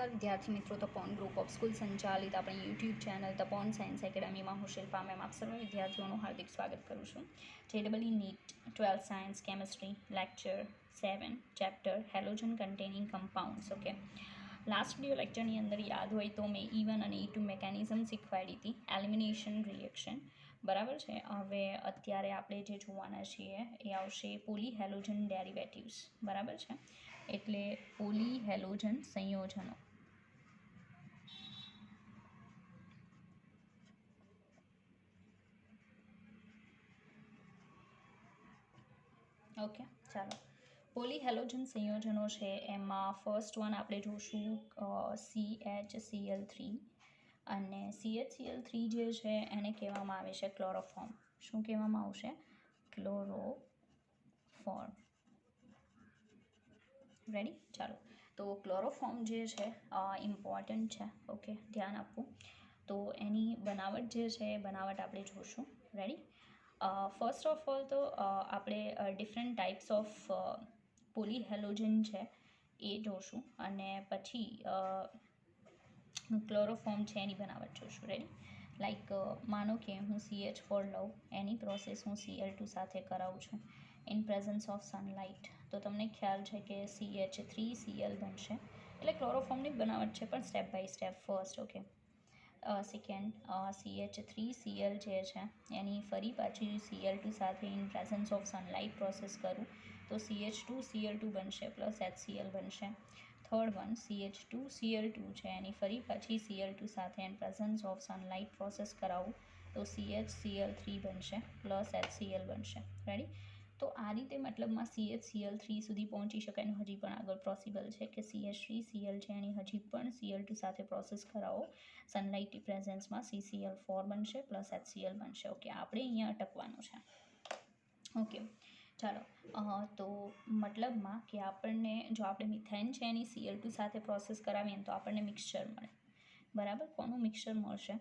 નમસ્કાર વિદ્યાર્થી મિત્રો, the Pon group of school સંચાલિત આપણી YouTube channel the Pon science એકેડમીમાં હું શિલ્પા મેમ આપ સર્વ વિદ્યાર્થીઓનું હાર્દિક સ્વાગત કરું છું. JEE NEET 12th science chemistry lecture 7 chapter halogen containing compounds. Okay, last video લેક્ચરની અંદર યાદ હોય તો મેં E1 અને E2 મેકેનિઝમ શીખવાડી હતી, એલિમિનેશન રિએક્શન. બરાબર છે. હવે અત્યારે આપણે જે જોવાના છીએ એ આવશે પોલી હેલોજન ડેરિવેટિવ્સ. બરાબર છે, એટલે પોલી હેલોજન સંયોજનો. ઓકે, ચાલો. પોલી હેલોજન સંયોજનો છે એમાં ફર્સ્ટ વન આપણે જોશું CHCl3. અને CHCl3 જે છે એને કહેવામાં આવે છે ક્લોરોફોર્મ. શું કહેવામાં આવશે? ક્લોરોફોર્મ. રેડી? ચાલો. તો ક્લોરોફોર્મ જે છે ઇમ્પોર્ટન્ટ છે. ઓકે, ધ્યાન આપવું. તો એની બનાવટ જે છે એ બનાવટ આપણે જોશું. રેડી? ફર્સ્ટ ઓફ ઓલ તો આપણે different types of poly halogen છે એ જોશું, અને પછી ક્લોરોફોર્મ છે એની બનાવટ જોશું. રેડી? લાઈક માનો કે હું CH4 લઉં, એની પ્રોસેસ હું Cl2 સાથે કરાવું છું ઇન પ્રેઝન્સ ઓફ સનલાઇટ, તો તમને ખ્યાલ છે કે CH3Cl બનશે. એટલે ક્લોરોફોર્મની બનાવટ છે, પણ step by step. First, okay. Second, CH3Cl જે છે એની ફરી પાછી Cl2 સાથે in presence of sunlight process કરું તો CH2Cl2 બનશે પ્લસ HCl બનશે. થર્ડ વન, CH2Cl2 છે એની ફરી પાછી Cl2 સાથે in presence of sunlight process કરાવું તો CHCl3 બનશે પ્લસ HCl બનશે. રેડી? તો આ રીતે મતલબમાં CHCl3 સુધી પહોંચી શકાય. અને હજી પણ આગળ પોસિબલ છે કે CH3Cl છે એની હજી પણ Cl2 સાથે પ્રોસેસ કરાવો, સનલાઇટની પ્રેઝન્સમાં CCl4 બનશે પ્લસ HCl બનશે. ઓકે, આપણે અહીંયા અટકવાનું છે. ઓકે, ચાલો. તો મતલબમાં કે આપણને જો આપણે મિથેન છે એની Cl2 સાથે પ્રોસેસ કરાવીએ તો આપણને મિક્સચર મળે. બરાબર? કોનું મિક્સચર મળશે?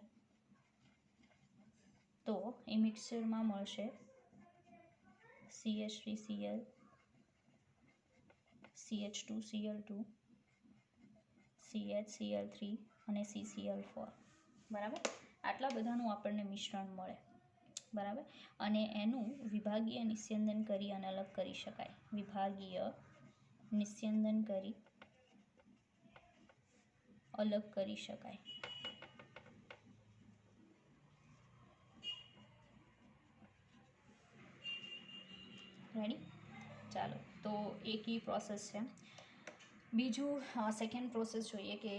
તો એ મિક્સચરમાં મળશે CH3Cl, CH2Cl2, CHCl3 અને CCl4. બરાબર? આટલા બધાનું આપણને મિશ્રણ મળે. બરાબર? અને એનું વિભાગીય નિસ્યંદન કરી અને અલગ કરી શકાય. વિભાગીય નિસ્યંદન કરી અલગ કરી શકાય. રેડી? ચાલો. તો એક એ પ્રોસેસ છે. બીજું સેકન્ડ પ્રોસેસ જોઈએ કે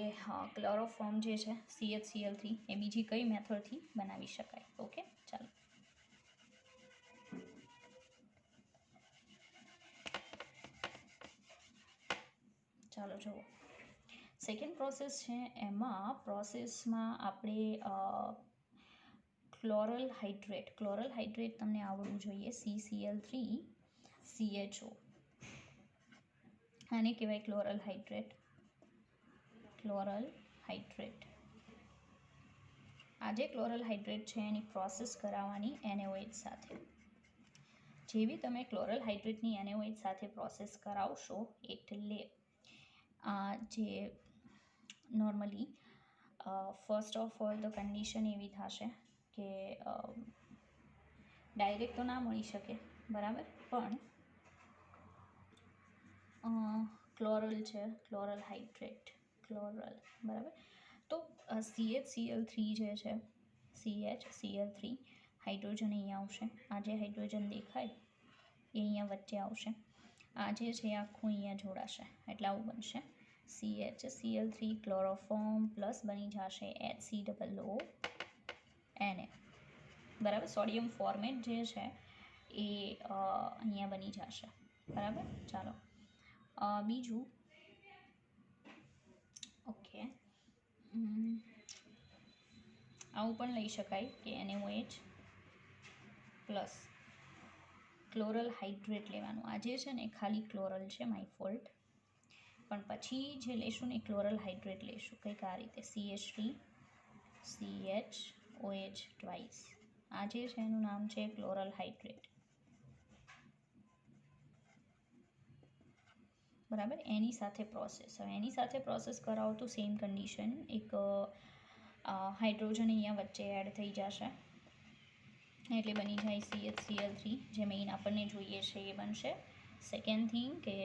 ક્લોરોફોર્મ જે છે CHCl3 એ બીજી કઈ મેથડથી બનાવી શકાય. ઓકે, ચાલો. ચાલો જુઓ. સેકન્ડ પ્રોસેસ છે એમાં પ્રોસેસમાં આપણે ક્લોરલ હાઇડ્રેટ તમને આવડવું જોઈએ. CCl3CHO. આને કહેવાય ક્લોરલ હાઇડ્રેટ. આ જે ક્લોરલ હાઇડ્રેટ છે એની પ્રોસેસ કરાવવાની NaOH સાથે. જેવી તમે ક્લોરલ હાઇડ્રેટની NaOH સાથે પ્રોસેસ કરાવશો એટલે જે નોર્મલી ફર્સ્ટ ઓફ ઓલ તો કન્ડિશન એવી થશે કે ડાયરેક્ટ તો ના મળી શકે. બરાબર? પણ ક્લોરલ છે, ક્લોરલ હાઇડ્રેટ, બરાબર? તો CHCl3 જે છે, CHCl3 હાઇડ્રોજન અહીંયા આવશે. આ જે હાઇડ્રોજન દેખાય એ અહીંયા વચ્ચે આવશે. આ જે છે આખું અહીંયા જોડાશે એટલે આવું બનશે. CHCl3 ક્લોરોફોર્મ પ્લસ બની જશે HCOONA. બરાબર? સોડિયમ ફોર્મેટ જે છે એ અહીંયા બની જશે. બરાબર? ચાલો. બીજું, ઓકે, આવું પણ લઈ શકાય કે NaOH પ્લસ ક્લોરલ હાઇડ્રેટ લેવાનું. આ જે છે ને ખાલી ક્લોરલ છે, માય ફોલ્ટ. પણ પછી જે લેશું ને ક્લોરલ હાઇડ્રેટ લેશું કંઈક આ રીતે CH3CHOH ટ્વાઇસ. આ જે છે એનું નામ છે ક્લોરલ હાઇડ્રેટ. બરાબર, એની સાથે પ્રોસેસ. હવે એની સાથે પ્રોસેસ કરાવો તો સેમ કન્ડિશન, એક હાઇડ્રોજન અહીંયા વચ્ચે એડ થઈ જશે એટલે બની જાય CH3, જે મેઇન આપણને જોઈએ છે એ બનશે. સેકન્ડ થિંગ કે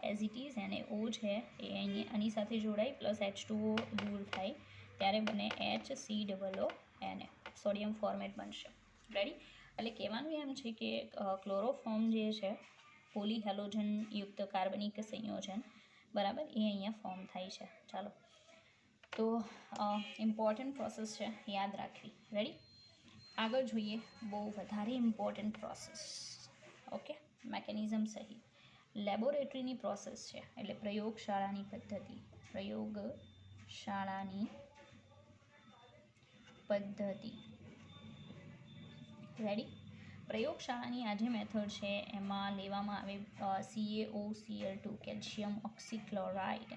એઝ ઇટ ઇઝ એને O છે એ અહીં આની સાથે જોડાય પ્લસ H2O દૂર થાય ત્યારે બને HCOONA, સોડિયમ ફોર્મેટ બનશે. રેડી? એટલે કહેવાનું એમ છે કે ક્લોરોફોર્મ જે છે પોલીહેલોજન યુક્ત કાર્બનિક સંયોજન, બરાબર, એ અહીંયા ફોર્મ થાય છે. ચાલો, તો ઇમ્પોર્ટન્ટ પ્રોસેસ છે, યાદ રાખવી. રેડી? આગળ જોઈએ બહુ વધારે ઇમ્પોર્ટન્ટ પ્રોસેસ. ઓકે, મેકેનિઝમ સહિત લેબોરેટરીની પ્રોસેસ છે, એટલે પ્રયોગશાળાની પદ્ધતિ. રેડી? પ્રયોગશાળાની આ જે મેથડ છે એમાં લેવામાં આવે CaOCl2, કેલ્શિયમ ઓક્સીક્લોરાઇડ,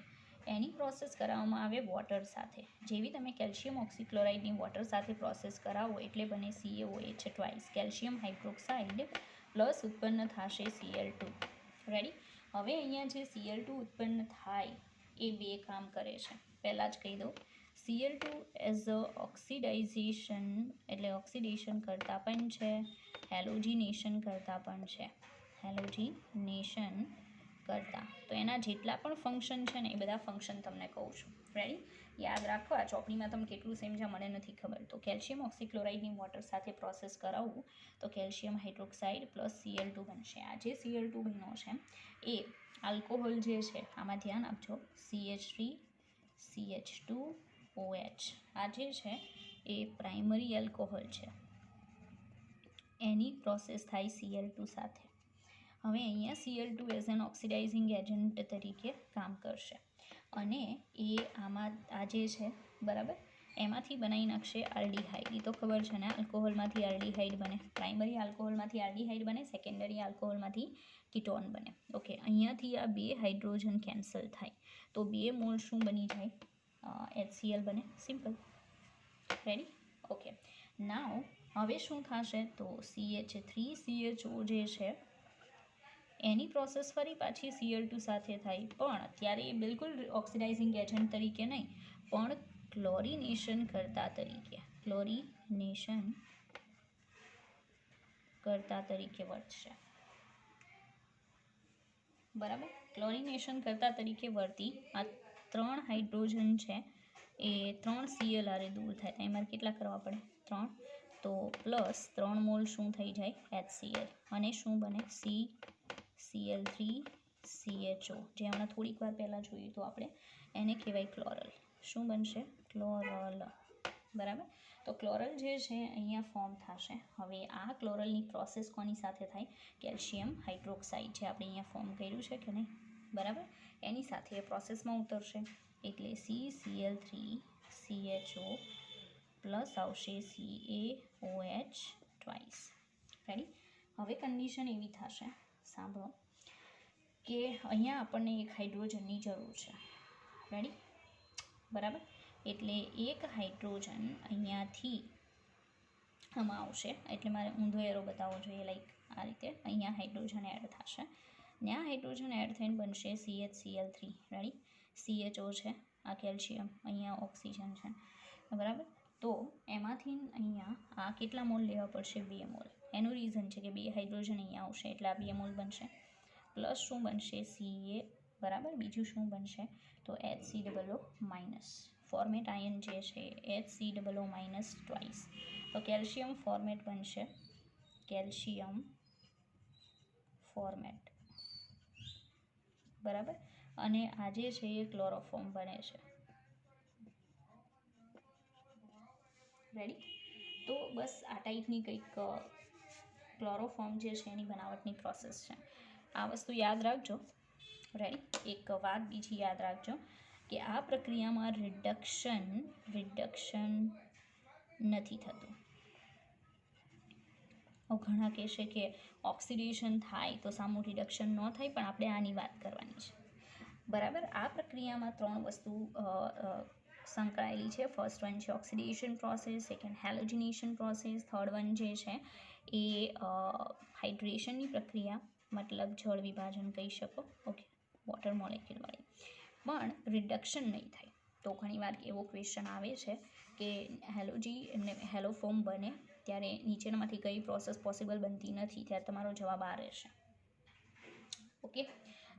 એની પ્રોસેસ કરાવવામાં આવે વોટર સાથે. જેવી તમે કેલ્શિયમ ઓક્સીક્લોરાઇડની વોટર સાથે પ્રોસેસ કરાવો એટલે બને CaOH twice, calcium hydroxide plus ઉત્પન્ન થશે Cl2. રેડી? હવે અહીંયા જે Cl2 ઉત્પન્ન થાય એ બે કામ કરે છે. પહેલાં જ કહી દઉં, Cl2 એઝ અ ઓક્સિડેશન કરતા પણ છે, હેલોજિનેશન કરતા પણ છે. તો એના જેટલા પણ ફંક્શન છે ને એ બધા ફંક્શન તમને કહું છું. રેડી? યાદ રાખો, આ ચોપડીમાં તમે કેટલું સમજ્યા મને નથી ખબર. તો કેલ્શિયમ ઓક્સીક્લોરાઇડની વોટર સાથે પ્રોસેસ કરાવવું તો કેલ્શિયમ હાઇડ્રોક્સાઇડ પ્લસ Cl2 બનશે. આ જે Cl2 બન્યો છે એ આલ્કોહોલ જે છે, આમાં ધ્યાન આપજો, CH3CH2OH, આ જે છે એ પ્રાઇમરી આલ્કોહોલ છે, એની પ્રોસેસ થાય Cl2 સાથે. હવે અહીંયા Cl2 as an oxidising agent તરીકે કામ કરશે અને એ આમાં આ જે છે, બરાબર, એમાંથી બનાવી નાખશે આલ્ડીહાઇડ. એ તો ખબર છે ને, આલ્કોહોલમાંથી આલ્ડીહાઇડ બને, પ્રાઇમરી આલ્કોહોલમાંથી આલ્ડીહાઇડ બને, સેકન્ડરી આલ્કોહોલમાંથી કીટોન બને. ઓકે, અહીંયાથી આ બે હાઇડ્રોજન કેન્સલ થાય તો બે મોલ શું બની જાય? HCl બને. સિમ્પલ. રેડી? ઓકે, નાવ હવે શું થશે તો CH3CHO જે છે એની પ્રોસેસ ફરી પાછી Cl2 સાથે થાય, પણ ત્યારે એ બિલકુલ ઓક્સિડાઇઝિંગ એજન્ટ તરીકે નહીં, પણ ક્લોરિનેશન કરતા તરીકે વર્તશે. બરાબર, ક્લોરિનેશન કરતા તરીકે વર્તી આ 3 હાઇડ્રોજન છે એ 3 Cl આરે દૂર થાય. ત્યાં મારે કેટલા કરવા પડે? 3. તો પ્લસ 3 મોલ શું થઈ જાય? HCl, અને શું બને? CCl3CHO, જે હમણાં થોડીક વાર પહેલાં જોયું તો આપણે, એને કહેવાય ક્લોરલ. શું બનશે? ક્લોરલ. બરાબર, તો ક્લોરલ જે છે અહીંયા ફોર્મ થશે. હવે આ ક્લોરલની પ્રોસેસ કોની સાથે થાય? કેલ્શિયમ હાઇડ્રોક્સાઇડ, જે આપણે અહીંયા ફોર્મ કર્યું છે કે નહીં, બરાબર, એની સાથે એ પ્રોસેસમાં ઉતરશે એટલે CCl3CHO પ્લસ આવશે CaOH ટ્વાઇસ. રેડી? હવે કન્ડિશન એવી થશે, સાંભળો, કે અહીંયા આપણને એક હાઇડ્રોજનની જરૂર છે. રેડી? બરાબર, એટલે એક હાઇડ્રોજન અહીંયાથી આમાં આવશે, એટલે મારે ઊંધો એરો બતાવવો જોઈએ, લાઈક આ રીતે. અહીંયા હાઇડ્રોજન એડ થશે, ત્યાં હાઇડ્રોજન એડ થઈને બનશે CHCl3. રેડી? CHO છે, આ કેલ્શિયમ, અહીંયા ઓક્સિજન છે, બરાબર. તો એમાંથી અહીંયા આ કેટલા મોલ લેવા પડશે? 2 મોલ. એનું રીઝન છે કે 2 હાઇડ્રોજન અહીંયા આવશે એટલે આ 2 મોલ બનશે, પ્લસ શું બનશે? Ca, બરાબર. બીજું શું બનશે? તો HCOO માઇનસ, ફોર્મેટ આયન જે છે HCOO માઇનસ ટ્વાઇસ. તો કેલ્શિયમ ફોર્મેટ બનશે, કેલ્શિયમ ફોર્મેટ, બરાબર. અને આ જે છે એ ક્લોરોફોર્મ બને છે. રેડી? તો બસ આ ટાઈપની કંઈક ક્લોરોફોર્મ જે છે એની બનાવટની પ્રોસેસ છે. આ વસ્તુ યાદ રાખજો. રેડી? એક વાત બીજી યાદ રાખજો કે આ પ્રક્રિયામાં રિડક્શન નથી થતું. ઘણા કહેશે કે ઓક્સિડેશન થાય તો સામું રિડક્શન ન થાય, પણ આપણે આની વાત કરવાની છે. બરાબર, આ પ્રક્રિયામાં 3 વસ્તુ સંકળાયેલી છે. ફર્સ્ટ વન છે oxidation process, second halogenation process, third one જે છે એ હાઇડ્રેશનની પ્રક્રિયા, મતલબ જળ વિભાજન કહી શકો. ઓકે, વોટર મોલેક્યુલવાળી, પણ રિડક્શન નહીં થાય. તો ઘણીવાર એવો ક્વેશ્ચન આવે છે કે હેલો ફોર્મ બને ત્યારે નીચેનામાંથી કઈ પ્રોસેસ પોસિબલ બનતી નથી, ત્યારે તમારો જવાબ આ રહેશે. ઓકે,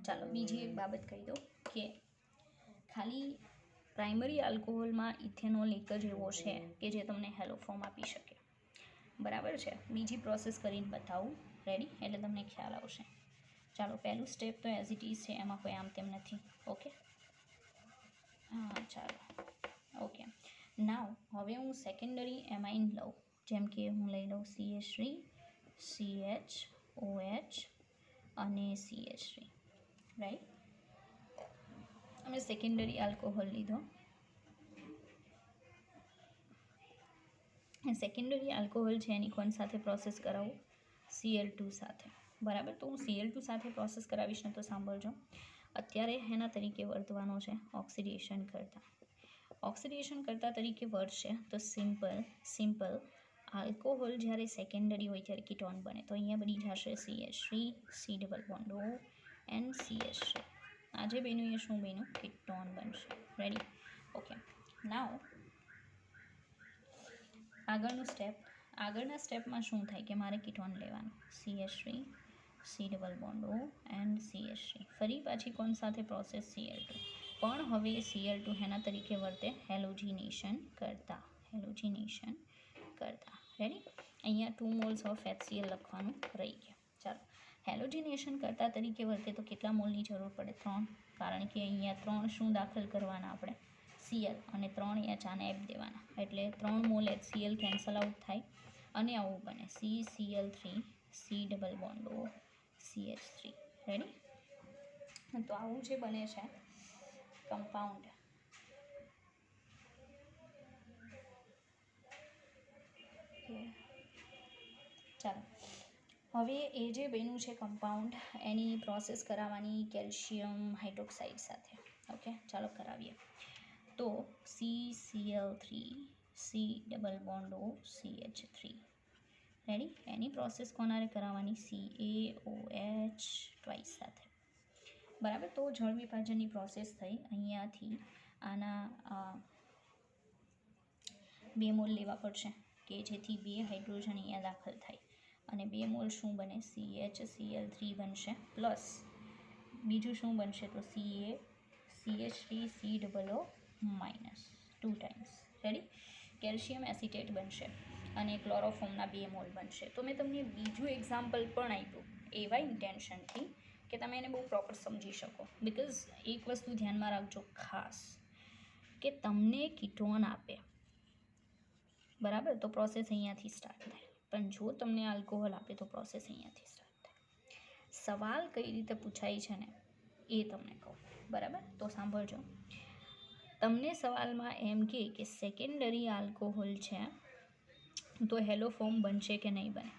ચાલો બીજી એક બાબત કહી દઉં કે ખાલી પ્રાઇમરી આલ્કોહોલમાં ઇથેનોલ એક જ એવો છે કે જે તમને હેલો ફોર્મ આપી શકે. બરાબર છે, બીજી પ્રોસેસ કરીને બતાવું. રેડી? એટલે તમને ખ્યાલ આવશે. ચાલો, પહેલું સ્ટેપ તો એઝ ઇટ ઇઝ છે, એમાં કોઈ આમ તેમ નથી. ઓકે, હા ચાલો. ઓકે, નાવ હવે હું સેકન્ડરી એમાઇન લઉં, જેમ કે હું લઈ લઉં CH3, CHOH અને CH3. રાઈટ? અમે સેકન્ડરી આલ્કોહોલ લીધો. સેકન્ડરી આલ્કોહોલ છે એની કોણ સાથે પ્રોસેસ કરાવું? Cl2 સાથે. બરાબર, તો હું Cl2 સાથે પ્રોસેસ કરાવીશ ને તો સાંભળજો, અત્યારે એના તરીકે વર્તવાનો છે ઓક્સિડેશન કરતા તરીકે વર્તશે તો સિમ્પલ આલ્કોહોલ જ્યારે સેકન્ડરી હોય ત્યારે કીટોન બને, તો અહીંયા બની જશે CH3, C double bond O and CH3. આજે બન્યું એ શું બન્યું? કીટોન બનશે. રેડી? ઓકે, નાવ આગળના સ્ટેપમાં શું થાય કે મારે કીટોન લેવાનું, CH3, C double bond O and CH3. ફરી પાછી કોણ સાથે પ્રોસેસ? Cl2. પણ હવે Cl2 એના તરીકે વર્તે હેલોજિનેશન કરતા. રેડી? અહીંયા 2 મોલ્સ ઓફ HCl લખવાનું રહી ગયા. ચાલો, હેલોજિનેશન કરતા તરીકે વર્તે તો કેટલા મોલની જરૂર પડે? 3, કારણ કે અહીંયા 3 શું દાખલ કરવાના આપણે? Cl, અને 3 H આને F દેવાના, એટલે 3 મોલ HCl કેન્સલ આઉટ થાય અને આવું બને CCl3, C double bond O, CH3. Ready? તો આવું જે બને છે કમ્પાઉન્ડ. ચાલો, હવે એ જે બન્યું છે કમ્પાઉન્ડ, એની પ્રોસેસ કરાવવાની કેલ્શિયમ હાઇડ્રોક્સાઇડ સાથે. ઓકે, ચાલો કરાવીએ. તો CCl3, C double bond O, CH3. Ready? એની પ્રોસેસ કોનારે કરાવવાની? CaOH ટ્વાઇસ સાથે. બરાબર, તો જળ વિભાજનની પ્રોસેસ થઈ. અહીંયાથી આના 2 મોલ લેવા પડશે કે જેથી 2 હાઇડ્રોજન અહીંયા દાખલ થાય, અને 2 મોલ શું બને? CHCl3 બનશે, પ્લસ બીજું શું બનશે? તો CH3, C double O minus 2 times. Ready? Calcium acetate બનશે અને ક્લોરોફોર્મના 2 મોલ બનશે. તો મેં તમને બીજું એક્ઝામ્પલ પણ આપ્યું એવા ઇન્ટેન્શનથી કે તમે એને બહુ પ્રોપર સમજી શકો. બિકોઝ એક વસ્તુ ધ્યાનમાં રાખજો ખાસ, કે તમને કીટોન આપે, બરાબર, તો પ્રોસેસ અહીંયાથી સ્ટાર્ટ થાય, પણ જો તમને આલ્કોહોલ આપે તો પ્રોસેસ અહીંયાથી સ્ટાર્ટ થાય. સવાલ કઈ રીતે પૂછાય છે ને એ તમને કહું. બરાબર, તો સાંભળજો. તમને સવાલમાં એમ કે સેકન્ડરી આલ્કોહોલ છે તો હેલો ફોર્મ બનશે કે નહીં બને?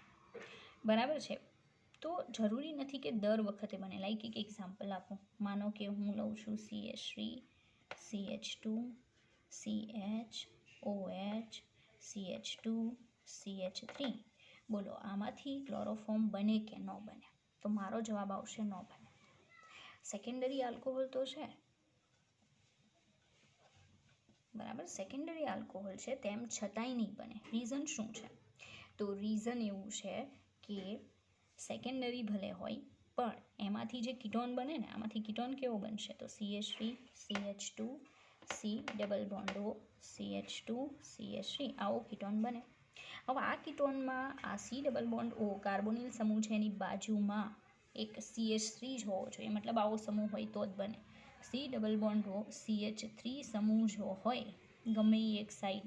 બરાબર છે, તો જરૂરી નથી કે દર વખતે બને. લાઈક એક એક્ઝામ્પલ આપો. માનો કે હું લઉં છું CH3, CH2, CH, OH, CH2, CH3. બોલો, આમાંથી ક્લોરોફોર્મ બને કે ન બને? તો મારો જવાબ આવશે ન બને. સેકન્ડરી આલ્કોહોલ તો છે, બરાબર, સેકન્ડરી આલ્કોહોલ છે, તેમ છતાંય નહીં બને. રીઝન શું છે? તો રીઝન એવું છે કે સેકન્ડરી ભલે હોય પણ એમાંથી જે કીટોન બને ને, આમાંથી કીટોન કેવો બનશે? તો CH3, CH2, C double bond O, CH2, CH3. આવો કીટોન બને. હવે આ કીટોનમાં આ C double bond O carbonyl સમૂહ છે, એની બાજુમાં એક CH3 જ હોવો જોઈએ, મતલબ આવો સમૂહ હોય તો જ બને. C double bond O, CH3 સમૂહ જો હોય ગમે એ એક સાઈડ,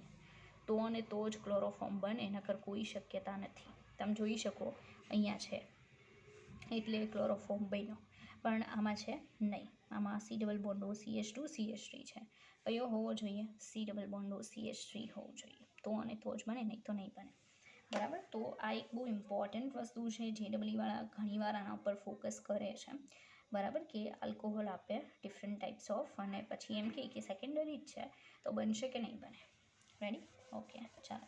તો અને તો જ ક્લોરોફોર્મ બને, નકર કોઈ શક્યતા નથી. તમે જોઈ શકો અહીંયા છે એટલે ક્લોરોફોર્મ બન્યો, પણ આમાં છે નહીં. આમાં C double bond O, CH2, CH3 છે. કયો હોવો જોઈએ? C double bond O, CH3 હોવો જોઈએ, તો અને તો જ બને, નહીં તો નહીં બને. બરાબર, તો આ એક બહુ ઇમ્પોર્ટન્ટ વસ્તુ છે. JEE ઘણીવાર આના ઉપર ફોકસ કરે છે. બરાબર, કે આલ્કોહોલ આપે ડિફરન્ટ ટાઈપ્સ ઓફ, અને પછી એમ કે સેકન્ડરી જ છે તો બનશે કે નહીં બને. રેડી? ઓકે, ચાલો.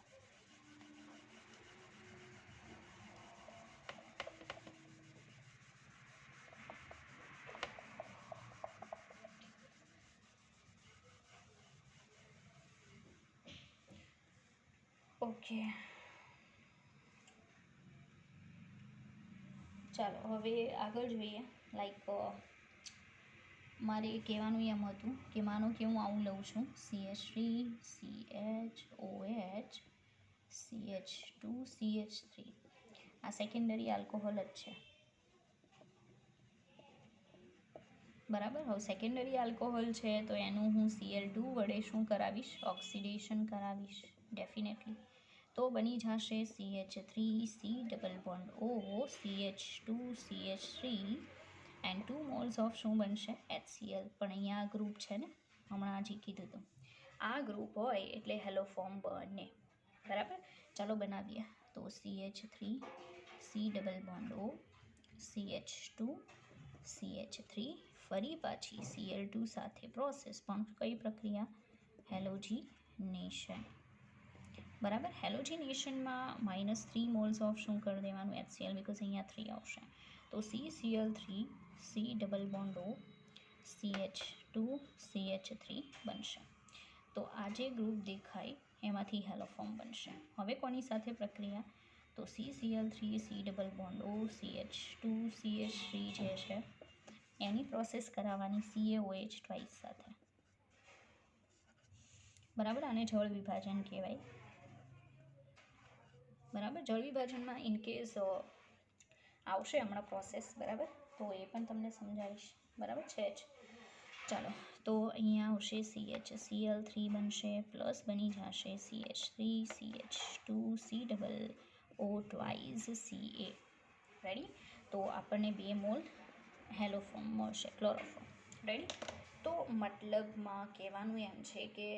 ઓકે, ચાલો હવે આગળ જોઈએ. લાઈક મારે કહેવાનું એમ હતું કે માનો કે હું આવું લઉં છું CH3 CHOH CH2 CH3. આ સેકન્ડરી આલ્કોહોલ જ છે, બરાબર. હવે સેકન્ડરી આલ્કોહોલ છે તો એનું હું Cl2 વડે શું કરાવીશ, ઓક્સિડેશન કરાવીશ ડેફિનેટલી. તો બની જશે CH3 C double bond O CH2 CH3 and 2 moles of શું બનશે, HCl. પણ અહીંયા આ ગ્રુપ છે ને, હમણાં હજી કીધું હતું આ ગ્રુપ હોય એટલે હેલો ફોર્મ બને, બરાબર. ચાલો બનાવીએ. તો CH3 C double bond O CH2 CH3 ફરી પાછી Cl2 સાથે પ્રોસેસ, પણ કઈ પ્રક્રિયા, હેલોજીનેશન, બરાબર. હેલોજીનેશનમાં -3 મોલ્સ ઓફ શું કરી દેવાનું, HCl, બિકોઝ અહીંયા 3 આવશે. તો CCl3 C double bond O CH2 CH3 બનશે. તો આ જે ગ્રુપ દેખાય એમાંથી હેલોફોર્મ બનશે. હવે કોની સાથે પ્રક્રિયા, તો CCl3 C double bond O CH2 CH3 જે છે એની પ્રોસેસ કરાવવાની CaOH ટ્વાઇસ સાથે, બરાબર. આને જળ વિભાજન કહેવાય, બરાબર. જળ વિભાજનમાં ઇનકેસ આવશે હમણાં પ્રોસેસ, બરાબર, તો એ પણ તમને સમજાવીશ, બરાબર છે જ. ચાલો, તો અહીંયા આવશે CHCl3 બનશે, પ્લસ બની જશે CH3 CH2 C double O twice Ca, ready. તો આપણને 2 મોલ હેલોફોર્મ મળશે, ક્લોરોફોર્મ, રેડી. તો મતલબમાં કહેવાનું એમ છે કે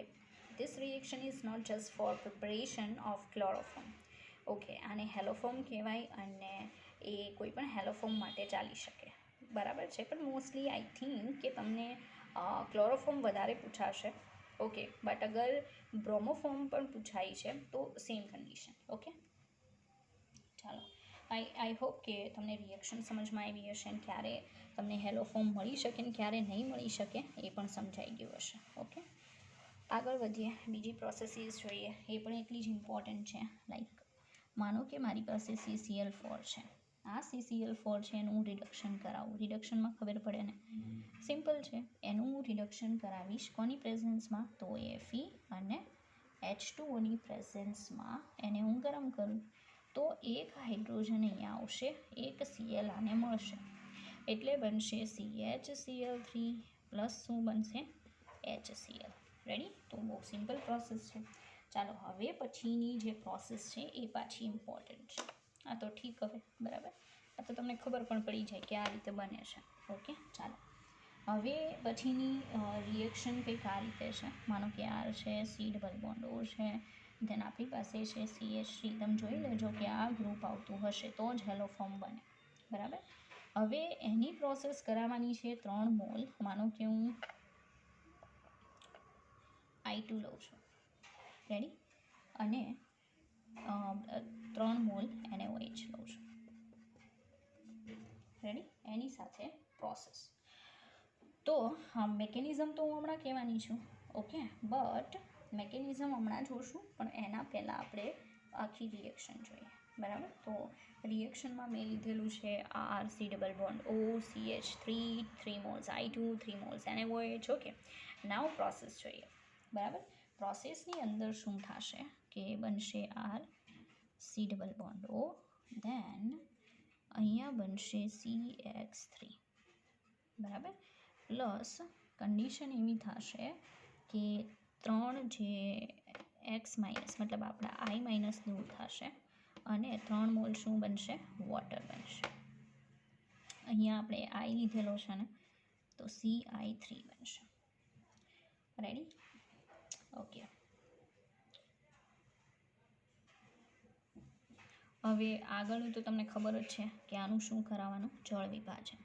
this reaction is not just for preparation of chloroform. Okay, આને હેલોફોર્મ કહેવાય અને એ કોઈ પણ હેલોફોર્મ માટે ચાલી શકે, બરાબર છે. પણ મોસ્ટલી આઈ થિંક કે તમને ક્લોરોફોર્મ વધારે પૂછાશે, ઓકે. બટ અગર બ્રોમોફોર્મ પણ પૂછાય છે તો સેમ કન્ડિશન, ઓકે. ચાલો, આઈ હોપ કે તમને રિએક્શન સમજમાં આવી હશે અને ક્યારે તમને હેલોફોર્મ મળી શકે ને ક્યારે નહીં મળી શકે એ પણ સમજાઈ ગયું હશે, ઓકે. આગળ વધીએ, બીજી પ્રોસેસીસ જોઈએ, એ પણ એટલી જ ઇમ્પોર્ટન્ટ છે. લાઈક માનો કે મારી પાસે CCl4 છે, આ CCl4 છે એનું હું રિડક્શન કરાવું. રિડક્શનમાં ખબર પડે ને, સિમ્પલ છે. એનું હું રિડક્શન કરાવીશ કોની પ્રેઝન્સમાં, તો Fe અને H2Oની પ્રેઝન્સમાં એને હું ગરમ કરું તો એક હાઇડ્રોજન અહીંયા આવશે, એક Cl આને મળશે, એટલે બનશે CHCl3 પ્લસ શું બનશે, HCl, રેડી. તો બહુ સિમ્પલ પ્રોસેસ છે. ચાલો, હવે પછીની જે પ્રોસેસ છે એ પાછી ઇમ્પોર્ટન્ટ છે. આ તો ઠીક, હવે બરાબર, આ તો તમને ખબર પણ પડી જાય કે આ રીતે બને છે, ઓકે. ચાલો, હવે પછીની રિએક્શન કંઈક આ રીતે છે. માનો કે R છે, C ડબલ બોન્ડ O છે, ધેન આપણી પાસે છે CH3. તમે જોઈ લેજો કે આ ગ્રુપ આવતું હશે તો જ હેલોફોર્મ બને, બરાબર. હવે એની પ્રોસેસ કરાવવાની છે 3 મોલ. માનો કે હું I2 લઉં છું, રેડી, અને 3 મોલ NaOH લઉં છું, રેડી. એની સાથે પ્રોસેસ. તો મેકેનિઝમ તો હું હમણાં કહેવાની છું, ઓકે. બટ મેકેનિઝમ હમણાં જોશું, પણ એના પહેલાં આપણે આખી રિએક્શન જોઈએ, બરાબર. તો રિએક્શનમાં મેં લીધેલું છે RC double bond O CH3 3 moles I2 3 moles NaOH, okay. Now process જોઈએ, બરાબર. પ્રોસેસની અંદર શું થશે કે બનશે RC double bond O, then અહીંયા બનશે CX3, બરાબર. પ્લસ કન્ડિશન એવી થશે કે 3 જે X માઇનસ મતલબ આપણા I માઇનસ દૂર થશે અને 3 મોલ શું બનશે, વોટર બનશે. અહીંયા આપણે I લીધેલો છે ને, તો CI3 બનશે, રેડી, ઓકે. હવે આગળનું તો તમને ખબર જ છે કે આનું શું કરાવવાનું, જળ વિભાજન.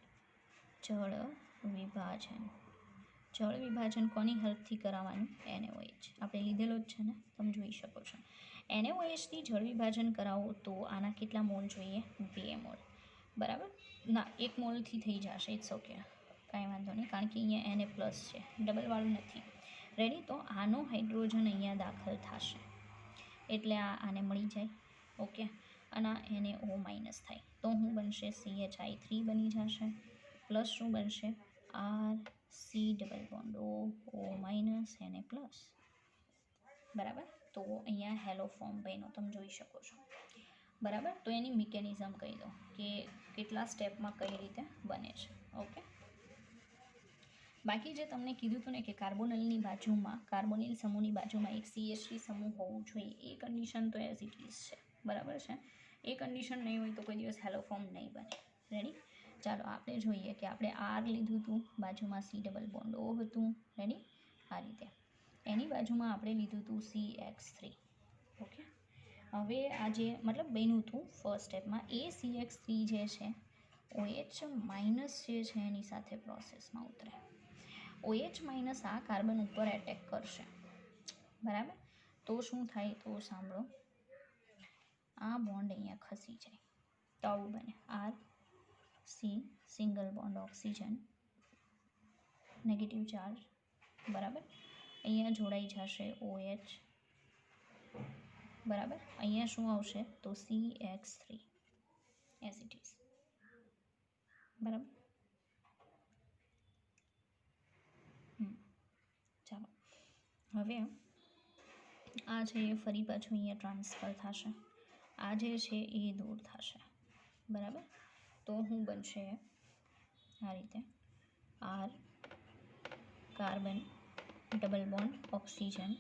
જળ વિભાજન કોની હેલ્પથી કરાવવાનું, NaOH. આપણે લીધેલો જ છે ને, તમે જોઈ શકો છો. NaOHથી જળ વિભાજન કરાવો તો આના કેટલા મોલ જોઈએ, 2 મોલ, બરાબર. ના, 1 મોલથી થઈ જશે, ઇટ્સ ઓકે, કાંઈ વાંધો નહીં, કારણ કે અહીંયા Na પ્લસ છે, ડબલવાળું નથી, રેડી. તો આનો હાઇડ્રોજન અહીંયા દાખલ થશે, એટલે આને મળી જાય. ઓકે, અને એને O માઇનસ થાય તો શું બનશે? CHI3 બની જશે. પ્લસ શું બનશે? RC double bond O minus એને પ્લસ. બરાબર, તો અહીંયા હેલો ફોર્મ બન્યો, તમે જોઈ શકો છો. બરાબર, તો એની મિકેનિઝમ કહી દો કે કેટલા સ્ટેપમાં કઈ રીતે બને છે. ઓકે, બાકી જે તમને કીધું હતું ને કે કાર્બોનિલની બાજુમાં, કાર્બોનિલ સમૂહની બાજુમાં એક CH3 સમૂહ હોવું જોઈએ, એ કન્ડિશન તો એઝ ઇટ ઇઝ છે. બરાબર છે, એ કન્ડિશન નહીં હોય તો કોઈ દિવસ હેલો ફોર્મ નહીં બને. રેડી, ચાલો આપણે જોઈએ કે આપણે R લીધું હતું, બાજુમાં C ડબલ બોન્ડ O હતું. રેડી, આ રીતે એની બાજુમાં આપણે લીધું હતું CX3. ઓકે, હવે આ જે મતલબ બન્યું હતું ફર્સ્ટ સ્ટેપમાં, એ CX3 જે છે OH માઇનસ જે છે એની સાથે પ્રોસેસમાં ઉતરે. OH માઇનસ આ કાર્બન ઉપર એટેક કરશે. બરાબર, તો શું થાય? તો સાંભળો, આ બોન્ડ અહીંયા ખસી જાય તો આવું બને. RC single bond oxygen negative charge. બરાબર, અહીંયા જોડાઈ જશે OH. બરાબર, અહીંયા શું આવશે? તો CX3 એઝ ઇટ ઇઝ. બરાબર, ચાલો હવે આ છે એ ફરી પાછું અહીંયા ટ્રાન્સફર થશે. આ જે છે એ દૂર થશે. બરાબર, તો શું બનશે? આ રીતે R carbon double bond oxygen.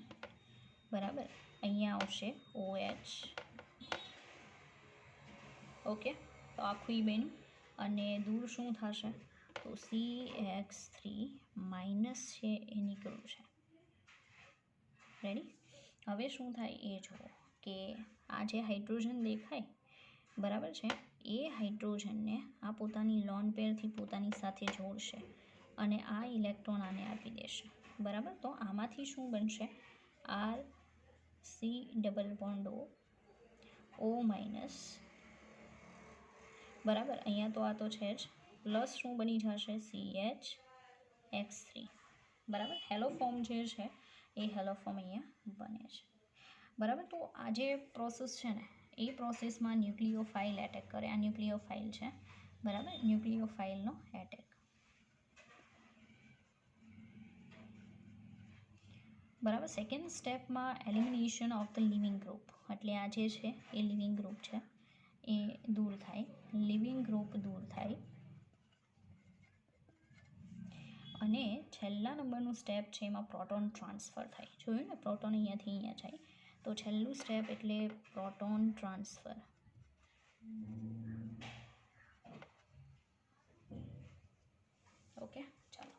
બરાબર, અહીંયા આવશે OH. ઓકે, તો આખું બન્યું અને દૂર શું થશે? તો CX3 માઇનસ છે એ નીકળ્યું છે. રેડી, હવે શું થાય એ જુઓ કે આ જે હાઇડ્રોજન દેખાય, બરાબર છે, એ હાઇડ્રોજનને આ પોતાની લોન પેરથી પોતાની સાથે જોડશે અને આ ઇલેક્ટ્રોન આને આપી દેશે. બરાબર, તો આમાંથી શું બનશે? RC double bond O minus. બરાબર, અહીંયા તો આ તો છે જ, પ્લસ શું બની જશે? CHX3. બરાબર, હેલો ફોર્મ જે છે એ હેલો ફોર્મ અહીંયા બને છે. બરાબર, તો આ જે પ્રોસેસ છે ને એ પ્રોસેસમાં ન્યુક્લિયોફાઇલ એટેક કરે. આ ન્યુક્લિયોફાઇલ છે. બરાબર, ન્યુક્લિયોફાઇલનો એટેક. બરાબર, સેકન્ડ સ્ટેપમાં elimination of the living group, એટલે આ જે છે એ લિવિંગ ગ્રુપ છે એ દૂર થાય. લિવિંગ ગ્રુપ દૂર થાય અને છેલ્લા નંબરનું સ્ટેપ છે એમાં પ્રોટોન ટ્રાન્સફર થાય. જોયું ને, પ્રોટોન અહીંયાથી અહીંયા જાય તો છેલ્લું સ્ટેપ એટલે પ્રોટોન ટ્રાન્સફર. ઓકે, ચાલો,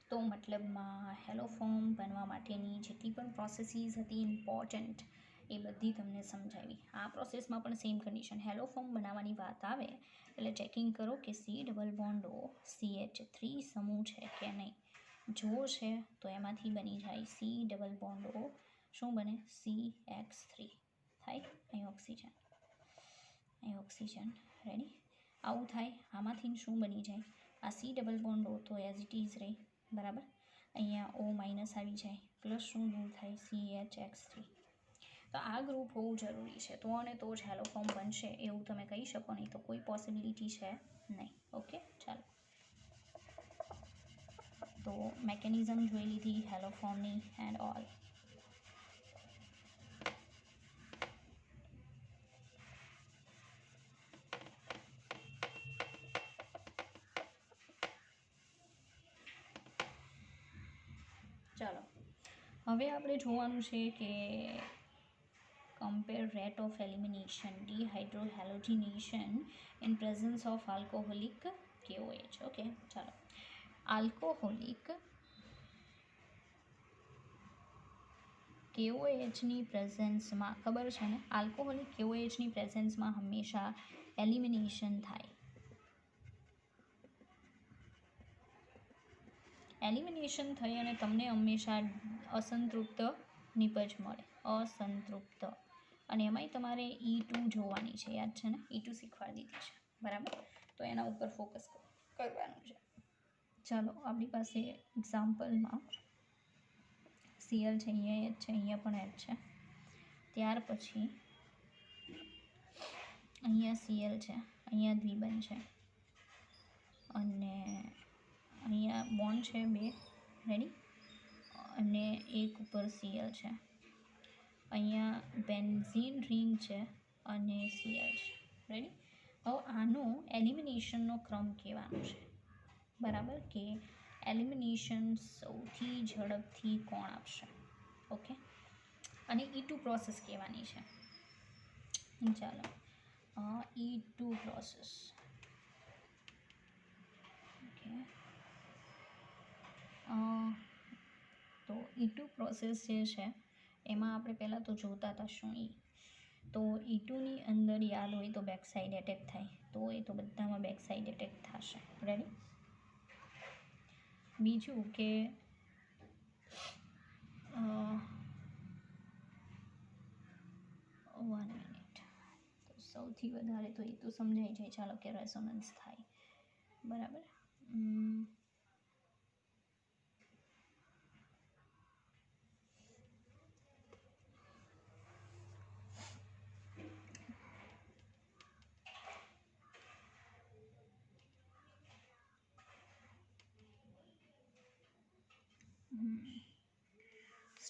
તો મતલબમાં હેલો ફોર્મ બનવા માટેની જેટલી પણ પ્રોસેસીસ હતી ઇમ્પોર્ટન્ટ એ બધી તમને સમજાવી. આ પ્રોસેસમાં પણ સેમ કન્ડિશન, હેલો ફોર્મ બનાવવાની વાત આવે એટલે ચેકિંગ કરો કે C double bond O CH3 સમૂહ છે કે નહીં. જો છે તો એમાંથી બની જાય C ડબલ બોન્ડ O, શું બને? CX3 થાય. અહીં ઓક્સિજન, અહીં ઓક્સિજન. રેડી, આવું થાય. આમાંથી શું બની જાય? આ C ડબલ બોન્ડ O તો એઝ ઇટ ઇઝ રહી. બરાબર, અહીંયા O માઇનસ આવી જાય, પ્લસ શું દૂર થાય? CHX3. તો આ ગ્રુપ હોવું જરૂરી છે, તો અને તો જ હેલો ફોર્મ બનશે એવું તમે કહી શકો, નહીં તો કોઈ પોસિબિલિટી છે નહીં. ઓકે, ચાલો, તો મેકેનિઝમ જોઈ લીધી હેલો ફોર્મની એન્ડ ઓલ. ચાલો, હવે આપણે જોવાનું છે કે compare rate of elimination dehydrohalogenation in presence of alcoholic KOH. Okay, ચાલો, આલ્કોહોલિક KOHની પ્રેઝન્સમાં, ખબર છે ને, આલ્કોહોલિક KOHની પ્રેઝન્સમાં હંમેશા એલિમિનેશન થાય. એલિમિનેશન થઈ અને તમને હંમેશા અસંતૃપ્ત નિપજ મળે, અસંતૃપ્ત. અને એમાંય તમારે E2 જોવાની છે, યાદ છે ને, E2 શીખવાડી દીધી છે. બરાબર, તો એના ઉપર ફોકસ કરવાનું છે. ચાલો, આપણી પાસે એક્ઝામ્પલમાં Cl છે, અહીંયા H છે, અહીંયા પણ H છે. ત્યાર પછી અહીંયા Cl છે, અહીંયા દ્વિબંધ છે અને અહીંયા બોન્ડ છે 2, રેડી, અને એક ઉપર Cl છે. અહીંયા બેન્ઝીન રિંગ છે અને Cl છે, રેડી. હવે આનો એલિમિનેશનનો ક્રમ કહેવાનો છે, બરાબર, કે એલિમિનેશન સૌથી ઝડપથી કોણ આપશે. ઓકે, અને E2 પ્રોસેસ કહેવાની છે. ચાલો, E2 પ્રોસેસ. ઓકે, તો E2 પ્રોસેસ જે છે એમાં આપણે પહેલાં તો જોતા હતા શું તો E2ની અંદર યાદ હોય તો બેક સાઈડ એટેક થાય, તો એ તો બધામાં બેક સાઈડ એટેક થશે, રેડી. બીજું કે 1 મિનિટ, તો સૌથી વધારે તો એ તો સમજાઈ જાય, ચાલો કે રેઝોનન્સ થાય, બરાબર.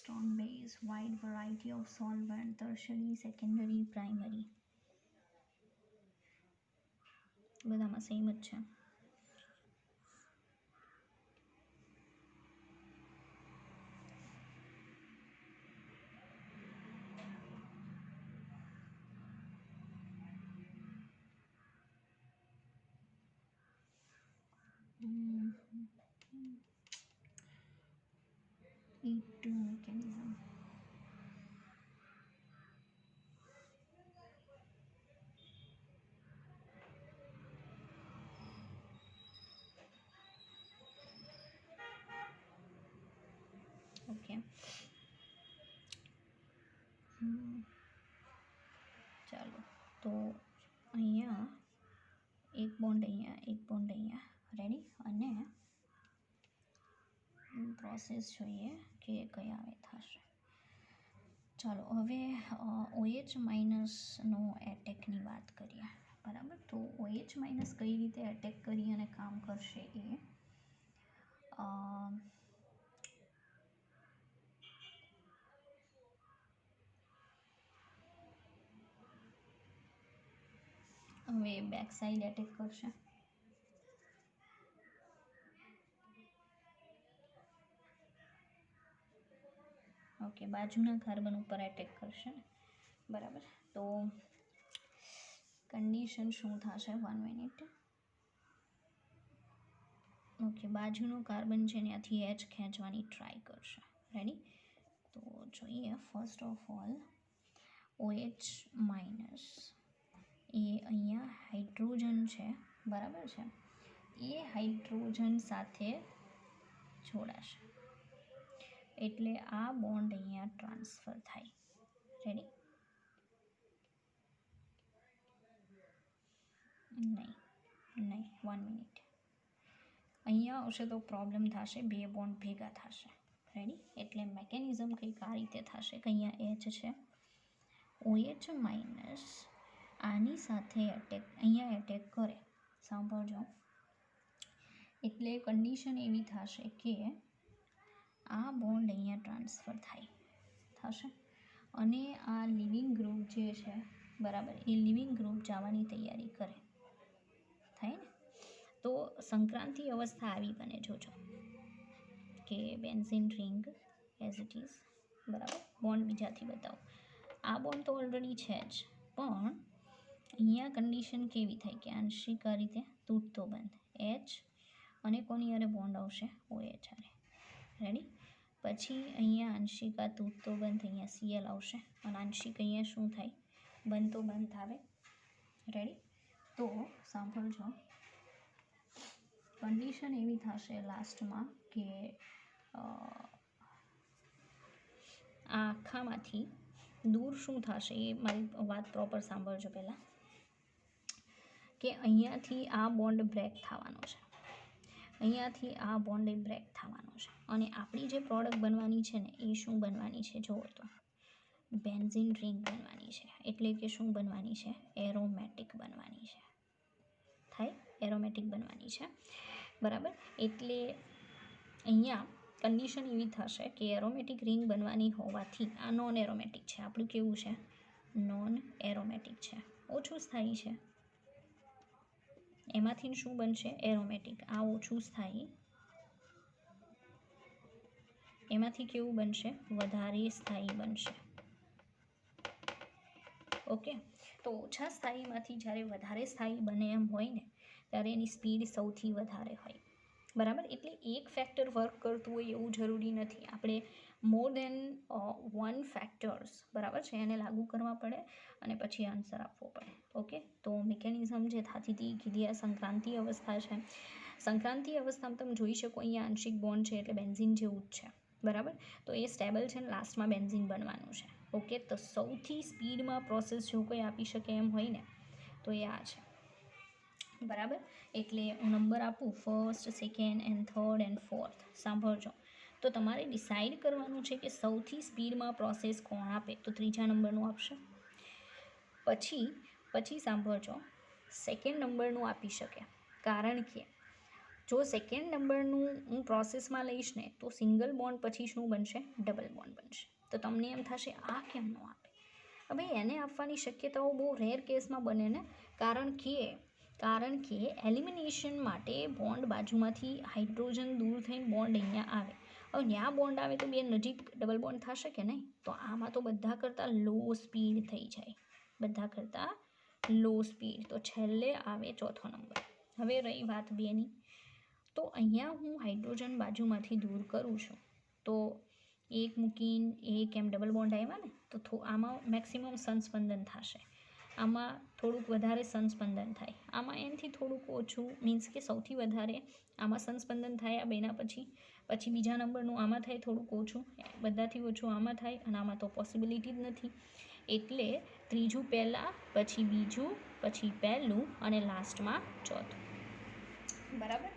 Strong base, wide variety of solvent, tertiary, secondary, primary. બધામાં સેમ જ છે. E2 mechanism. ઓકે, ચાલો, તો અહીંયા એક બોન્ડ અહીંયા, એક બોન્ડ અહીંયા, રેડી. અને પ્રોસેસ જોઈએ કે કઈ આવે થશે. ચાલો, હવે OH માઇનસનો એટેકની વાત કરીએ, બરાબર. તો OH માઇનસ કઈ રીતે એટેક કરી અને કામ કરશે એ હવે બેક સાઈડ એટેક કરશે. ઓકે, બાજુના કાર્બન ઉપર એટેક કરશે ને, બરાબર. તો કન્ડિશન શું થશે, 1 મિનિટ. ઓકે, બાજુનો કાર્બન છે ત્યાંથી H ખેંચવાની ટ્રાય કરશે, રેડી. તો જોઈએ, first of all OH minus એ અહીંયા હાઇડ્રોજન છે, બરાબર છે, એ હાઇડ્રોજન સાથે જોડાશે એટલે આ બોન્ડ અહીંયા ટ્રાન્સફર થાય, રેડી. નહીં, 1 મિનિટ, અહીંયા આવશે તો પ્રોબ્લેમ થશે, 2 બોન્ડ ભેગા થશે, રેડી. એટલે મેકેનિઝમ કંઈક આ રીતે થશે કે અહીંયા H છે, OH માઇનસ આની સાથે અહીંયા એટેક કરે, સાંભળજો. એટલે કન્ડિશન એવી થશે કે આ બોન્ડ અહીંયા ટ્રાન્સફર થશે અને આ લિવિંગ ગ્રુપ જે છે, બરાબર, એ લિવિંગ ગ્રુપ જવાની તૈયારી કરે, થાય ને. તો સંક્રાંતિ અવસ્થા આવી બને, જોજો કે benzene ring as it is, બરાબર. બોન્ડ બીજાથી બતાવો, આ બોન્ડ તો ઓલરેડી છે જ, પણ અહીંયા કન્ડિશન કેવી થાય કે આંશિક આ રીતે તૂટતો બંધ H અને કોની હારે બોન્ડ આવશે, OH હારે, રેડી. પછી અહીંયા આંશિક આ તૂટતો બંધ, અહીંયા Cl આવશે અને આંશિક અહીંયા શું થાય, બનતો બંધ આવે, રેડી. તો સાંભળજો, કન્ડિશન એવી થશે લાસ્ટમાં કે આ આખામાંથી દૂર શું થશે, એ મારી વાત પ્રોપર સાંભળજો પહેલાં, કે અહીંયાથી આ બોન્ડ બ્રેક થવાનો છે, અહીંયાથી આ બોન્ડ બ્રેક થવાનો છે અને આપણી જે પ્રોડક્ટ બનવાની છે ને એ શું બનવાની છે, જુઓ તો બેન્ઝીન રિંગ બનવાની છે, એટલે કે શું બનવાની છે? એરોમેટિક બનવાની છે. થાય એરોમેટિક બનવાની છે, બરાબર. એટલે અહીંયા કન્ડિશન એવી થશે કે એરોમેટિક રિંગ બનવાની હોવાથી આ નોન એરોમેટિક છે. આપણું કેવું છે? નોન એરોમેટિક છે, ઓછું સ્થાયી છે. એમાંથી શું બનશે? એરોમેટિક. આ ઓછું સ્થાયી એમાંથી કેવું બનશે? વધારે સ્થાયી બનશે. ઓકે, તો ઓછા સ્થાયીમાંથી જ્યારે વધારે સ્થાયી બને એમ હોય ને ત્યારે એની સ્પીડ સૌથી વધારે હોય, બરાબર. એટલે એક ફેક્ટર વર્ક કરતું હોય એવું જરૂરી નથી. આપણે મોર દેન વન ફેક્ટર્સ, બરાબર છે, એને લાગુ કરવા પડે અને પછી આન્સર આપવો પડે. ઓકે, તો મિકેનિઝમ જે થતી હતી કીધી આ સંક્રાંતિ અવસ્થા છે. સંક્રાંતિ અવસ્થામાં તમે જોઈ શકો અહીંયા આંશિક બોન્ડ છે એટલે બેન્ઝીન જેવું જ છે, બરાબર. તો એ સ્ટેબલ છે ને લાસ્ટમાં બેન્ઝીન બનવાનું છે. ઓકે, તો સૌથી સ્પીડમાં પ્રોસેસ જો કોઈ આપી શકે એમ હોય ને તો એ આ છે, બરાબર. એટલે હું નંબર આપું first, second and third and fourth. સાંભળજો, તો તમારે ડિસાઈડ કરવાનું છે કે સૌથી સ્પીડમાં પ્રોસેસ કોણ આપે, તો ત્રીજા નંબરનું આપશે. પછી સાંભળજો, સેકન્ડ નંબરનું આપી શકે, કારણ કે જો સેકન્ડ નંબરનું હું પ્રોસેસમાં લઈશ ને તો સિંગલ બોન્ડ પછી શું બનશે? ડબલ બોન્ડ બનશે. તો તમને એમ થશે આ કેમ ન આપે? હવે એને આપવાની શક્યતાઓ બહુ રેર કેસમાં બને ને, કારણ કે એલિમિનેશન માટે બોન્ડ બાજુમાંથી હાઇડ્રોજન દૂર થઈને બોન્ડ અહીંયા આવે. હવે ત્યાં બોન્ડ આવે તો બે નજીક ડબલ બોન્ડ થશે કે નહીં? તો આમાં તો બધા કરતાં લો સ્પીડ થઈ જાય, બધા કરતાં લો સ્પીડ. તો છેલ્લે આવે ચોથો નંબર. હવે રહી વાત બેની, તો અહીંયા હું હાઇડ્રોજન બાજુમાંથી દૂર કરું છું તો એક મૂકીને એક એમ ડબલ બોન્ડ આવ્યા ને, તો આમાં મેક્સિમમ સંસ્પંદન થશે, આમાં થોડુંક વધારે સંસ્પંદન થાય, આમાં એનાથી થોડુંક ઓછું, મીન્સ કે સૌથી વધારે આમાં સંસ્પંદન થાય આ બેના પછી બીજા નંબરનું આમાં થાય થોડુંક ઓછું, બધાથી ઓછું આમાં થાય, અને આમાં તો પોસિબિલિટી જ નથી. એટલે ત્રીજું પહેલાં, પછી બીજું, પછી પહેલું અને લાસ્ટમાં ચોથું, બરાબર.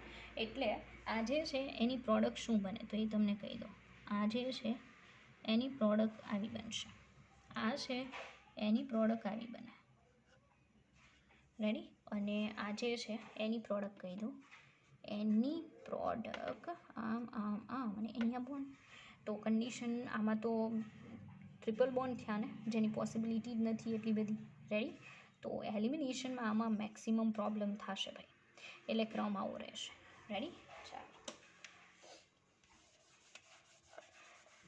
એટલે આ જે છે એની પ્રોડક્ટ શું બને તો એ તમને કહી દો. આ જે છે એની પ્રોડક્ટ આવી બનશે, આ છે એની પ્રોડક્ટ આવી બને, રેડી. અને આ જે છે એની પ્રોડક્ટ કહી દો, એની પ્રોડક્ટ આમ અને અહીંયા બોન્ડ. તો કન્ડિશન આમાં તો ટ્રિપલ બોન્ડ થયા ને, જેની પોસિબિલિટી જ નથી એટલી બધી, રેડી. તો એલિમિનેશનમાં આમાં મેક્સિમમ પ્રોબ્લેમ થશે ભાઈ, એટલે ક્રમ આવો રહેશે, રેડી. ચાલો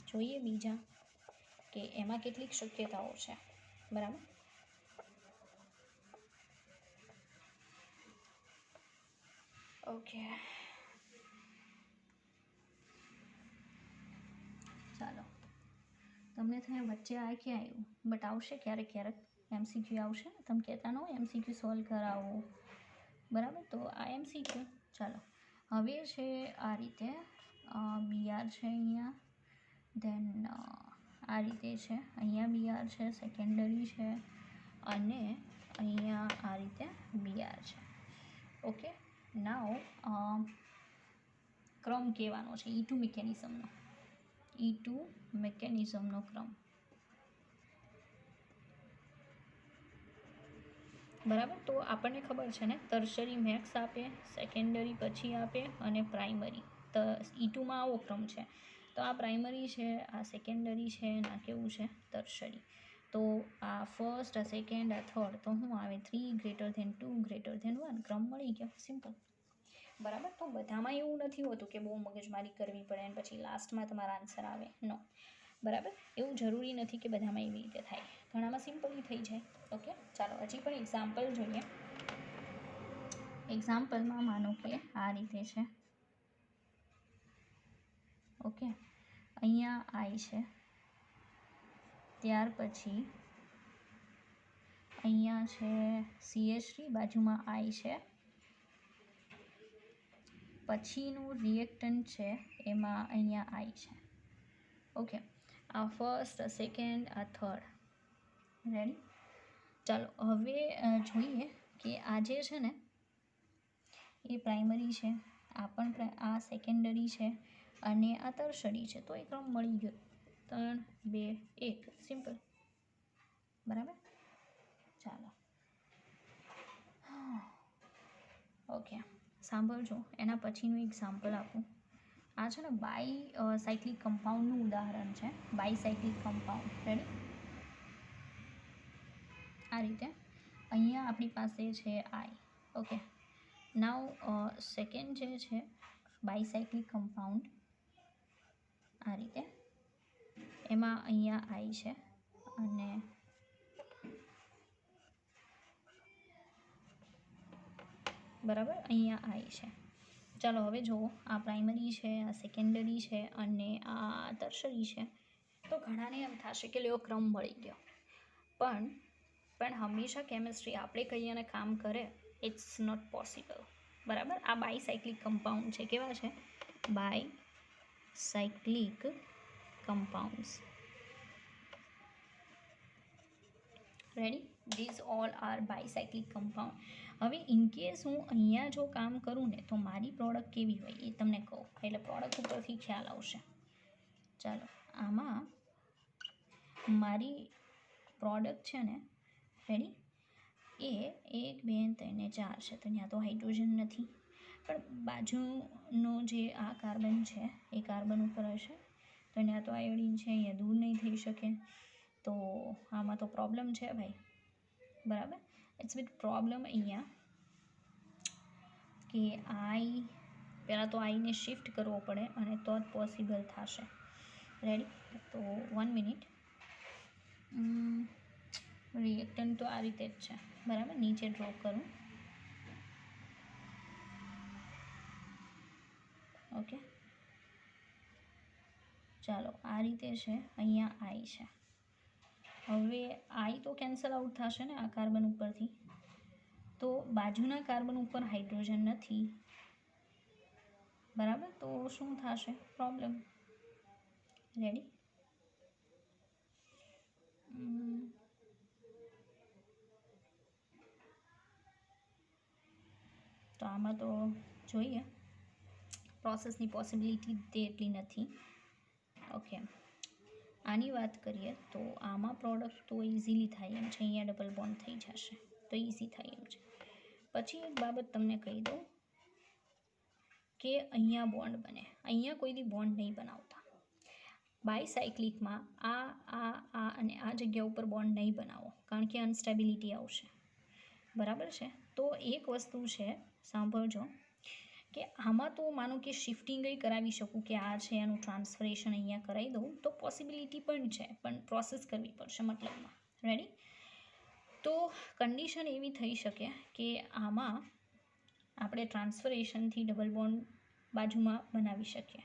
જોઈએ બીજા કે એમાં કેટલીક શક્યતાઓ છે, બરાબર. ઓકે, ચાલો. તમને થાય વચ્ચે આ ક્યાં આવ્યું, બટ આવશે ક્યારેક ક્યારેક MCQ આવશે, તમે કહેતા ન હોય MCQ સોલ્વ કરાવો, બરાબર. તો આ MCQ, ચાલો હવે છે આ રીતે BR છે અહીંયા, ધેન આ રીતે છે અહીંયા BR છે, સેકન્ડરી છે, અને અહીંયા આ રીતે BR છે. ઓકે, નાવ ક્રમ કહેવાનો છે E2 મિકેનિઝમનો, E2 મિકેનિઝમનો ક્રમ, બરાબર. તો આપણને ખબર છે ને ટર્શરી મેક્સ આપે, સેકન્ડરી પછી આપે અને પ્રાઇમરી. તો E2માં આવો ક્રમ છે, તો આ પ્રાઇમરી છે, આ સેકન્ડરી છે, અને આ કેવું છે? ટર્શરી. તો આ ફર્સ્ટ, આ સેકન્ડ, આ થર્ડ, તો શું આવે? 3 > 2 > 1, ક્રમ મળી ગયો, સિમ્પલ, બરાબર. તો બધામાં એવું નથી હોતું કે બહુ મગજમારી કરવી પડે અને પછી લાસ્ટમાં તમારા આન્સર આવે, નો, બરાબર. એવું જરૂરી નથી કે બધામાં એવી રીતે થાય, ઘણામાં સિમ્પલી થઈ જાય. ઓકે, ચાલો હજી પણ એક્ઝામ્પલ જોઈએ. એક્ઝામ્પલમાં માનો કે આ રીતે છે, ઓકે, અહીંયા I છે, ત્યાર પછી અહીંયા છે CH3, બાજુમાં I છે, પછીનું રિએક્ટન્ટ છે એમાં અહીંયા I છે. ઓકે, આ ફર્સ્ટ, આ સેકન્ડ, આ થર્ડ, રેડી. ચાલો હવે જોઈએ કે આ જે છે ને એ પ્રાઇમરી છે, આ પણ આ સેકન્ડરી છે, અને આ ટર્શરી છે. તો એ ક્રમ મળી ગયો, 3 2 1, સિમ્પલ, બરાબર. ચાલો ઓકે, સાંભળજો. એના પછીનું એક્ઝામ્પલ આપું. આ છે ને સાયક્લિક કમ્પાઉન્ડનું ઉદાહરણ છે. Cyclic compound ready. આ રીતે અહીંયા આપણી પાસે છે આઈ. ઓકે, નાવ સેકન્ડ જે છે સાયક્લિક કમ્પાઉન્ડ આ રીતે, એમાં અહીંયા આઈ છે અને બરાબર અહીંયા આઈ છે. ચાલો હવે જુઓ, આ પ્રાઇમરી છે, આ સેકન્ડરી છે અને આ ટર્શરી છે. તો ઘણાને એમ થશે કે લ્યો ક્રમ મળી ગયો, પણ હંમેશા કેમિસ્ટ્રી આપણે કહીએ અને કામ કરે ઇટ્સ નોટ પોસિબલ. બરાબર. આ સાયક્લિક કમ્પાઉન્ડ છે. કેવા છે? Cyclic compounds. Ready. This all are cyclic compound. હવે ઇનકેસ હું અહીંયા જો કામ કરું ને તો મારી પ્રોડક્ટ કેવી હોય એ તમને કહું, એટલે પ્રોડક્ટ ઉપરથી ખ્યાલ આવશે. ચાલો, આમાં મારી પ્રોડક્ટ છે ને રેડી, એ 1 2 3 ને 4 છે. તો ત્યાં તો હાઇડ્રોજન નથી, પણ બાજુનો જે આ કાર્બન છે એ કાર્બન ઉપર હશે, તો ત્યાં તો આયોડિન છે, અહીંયા દૂર નહીં થઈ શકે. તો આમાં તો પ્રોબ્લેમ છે ભાઈ. બરાબર. ઇટ્સ વિથ પ્રોબ્લેમ અહીંયા કે પહેલાં તો આઈને શિફ્ટ કરવો પડે અને તો જ પોસિબલ થશે. રેડી. તો 1 મિનિટ. રિએક્ટન્ટ તો આ રીતે જ છે. બરાબર. નીચે ડ્રો કરું. ઓકે, ચાલો આ રીતે છે. અહીંયા આઈ છે. હવે આઈ તો કેન્સલ આઉટ થશે ને આ કાર્બન ઉપરથી, તો બાજુના કાર્બન ઉપર હાઇડ્રોજન નથી. બરાબર. તો શું થશે? પ્રોબ્લેમ. રેડી. તો આમાં તો જોઈએ પ્રોસેસની પોસિબિલિટી તે એટલી નથી. ઓકે, આની વાત કરીએ તો આમાં પ્રોડક્ટ તો ઇઝીલી થાય એમ છે. અહીંયા ડબલ બોન્ડ થઈ જશે તો ઇઝી થાય એમ છે. પછી એક બાબત તમને કહી દઉં કે અહીંયા બોન્ડ બને, અહીંયા કોઈ દી બોન્ડ નહીં બનાવતા. સાયક્લિકમાં આ અને આ જગ્યા ઉપર બોન્ડ નહીં બનાવો, કારણ કે અનસ્ટેબિલિટી આવશે. બરાબર છે. તો એક વસ્તુ છે, સાંભળજો, કે આમાં તો માનો કે શિફ્ટિંગ કરાવી શકું કે આ છે એનું ટ્રાન્સફરેશન અહીંયા કરાવી દઉં તો પોસિબિલિટી પણ છે, પણ પ્રોસેસ કરવી પડશે મતલબમાં. રેડી. તો કન્ડિશન એવી થઈ શકે કે આમાં આપણે ટ્રાન્સફરેશનથી ડબલ બોન્ડ બાજુમાં બનાવી શકીએ.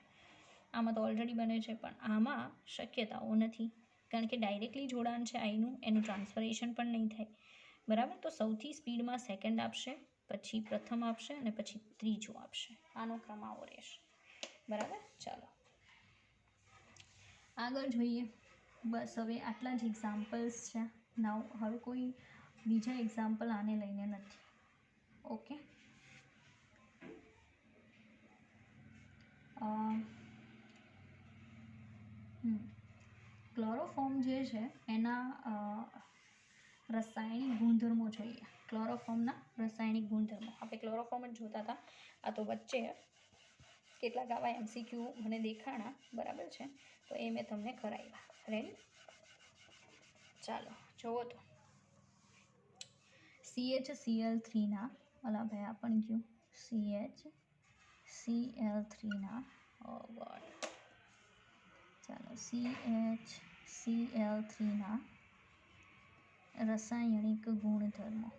આમાં તો ઓલરેડી બને છે, પણ આમાં શક્યતાઓ નથી, કારણ કે ડાયરેક્ટલી જોડાણ છે આઈનું, એનું ટ્રાન્સફરેશન પણ નહીં થાય. બરાબર. તો સૌથી સ્પીડમાં સેકન્ડ આપશે, પછી પ્રથમ આપશે અને પછી ત્રીજું આપશે. આનો ક્રમ આવો રહેશે. બરાબર. ચાલો આગળ જોઈએ. બસ હવે આટલા જ એક્ઝામ્પલ્સ છે. હવે કોઈ બીજા એક્ઝામ્પલ આને લઈને નથી. ઓકે. ક્લોરોફોર્મ જે છે એના રાસાયણિક ગુણધર્મો જોઈએ. ક્લોરોફોર્મના રાસાયણિક ગુણધર્મો આપણે ક્લોરોફોર્મ જ જોતા હતા. આ તો વચ્ચે કેટલાક આવા MCQ મને દેખાણા. બરાબર છે. તો એ મેં તમને કરાવ્યા. રેડી. ચાલો જુઓ તો CHCl3ના ઓલા ભાઈ આ પણ ગયું. CHCl3ના ચાલો CHCl3ના રાસાયણિક ગુણધર્મો.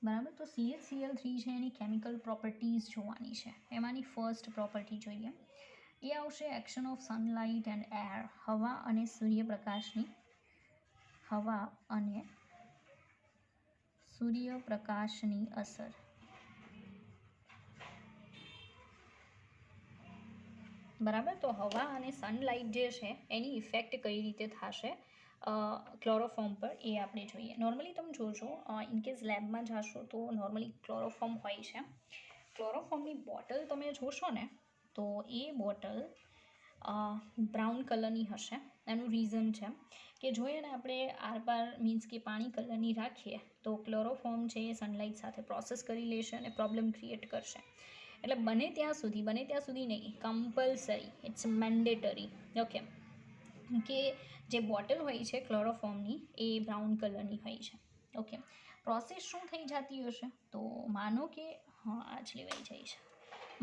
બરાબર. તો CHCl3 છે એની કેમિકલ પ્રોપર્ટીઝ જોવાની છે. એમાંની ફર્સ્ટ પ્રોપર્ટી જોઈએ એ આવશે action of sunlight and air. હવા અને સૂર્યપ્રકાશની અસર. બરાબર. તો હવા અને સનલાઇટ જે છે એની ઇફેક્ટ કઈ રીતે થશે ક્લોરોફોર્મ પર એ આપણે જોઈએ. નોર્મલી તમે જોજો, ઇનકેસ લેબમાં જશો તો નોર્મલી ક્લોરોફોર્મ હોય છે. ક્લોરોફોર્મની બોટલ તમે જોશો ને તો એ બોટલ બ્રાઉન કલરની હશે. એનું રીઝન છે કે જો એને આપણે આરપાર મીન્સ કે પાણી કલરની રાખીએ તો ક્લોરોફોર્મ છે એ સનલાઇટ સાથે પ્રોસેસ કરી લેશે અને પ્રોબ્લેમ ક્રિએટ કરશે. એટલે બને ત્યાં સુધી નહીં, કમ્પલસરી, ઇટ્સ મેન્ડેટરી, ઓકે, કે જે બોટલ હોય છે ક્લોરોફોર્મની એ બ્રાઉન કલરની હોય છે. ઓકે, પ્રોસેસ શું થઈ જતી હશે? તો માનો કે આ જ લેવાઈ જાય છે.